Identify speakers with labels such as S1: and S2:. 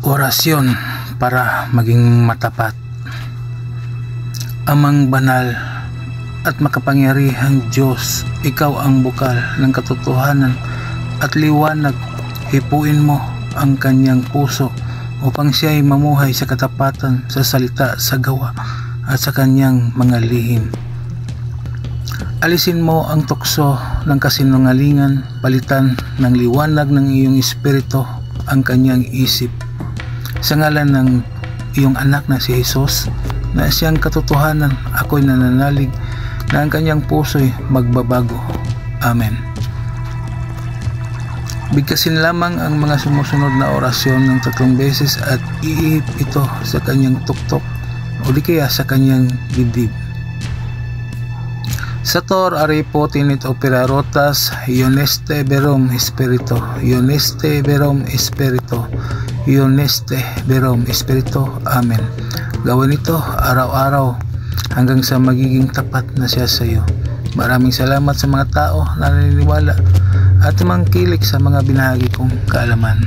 S1: Orasyon para maging matapat. Amang banal at makapangyarihang Diyos, ikaw ang bukal ng katotohanan at liwanag. Hipuin mo ang kanyang puso upang siya'y mamuhay sa katapatan, sa salita, sa gawa at sa kanyang mga lihim. Alisin mo ang tukso ng kasinungalingan, palitan ng liwanag ng iyong espiritu ang kanyang isip. Sa ngalan ng iyong anak na si Jesus, na siyang katotohanan, ako'y nananalig na ang kanyang puso'y magbabago. Amen. Bigkasin lamang ang mga sumusunod na orasyon ng 3 beses at iihip ito sa kanyang tuktok o di kaya sa kanyang dibdib. Sator arepo tinit opera rotas, ioneste verum espirito, ioneste verum espirito, ioneste verum espirito. Amen. Gawin ito araw-araw hanggang sa magiging tapat na siya sa iyo. Maraming salamat sa mga tao na naniniwala at mangkilik sa mga binahagi kong kaalaman.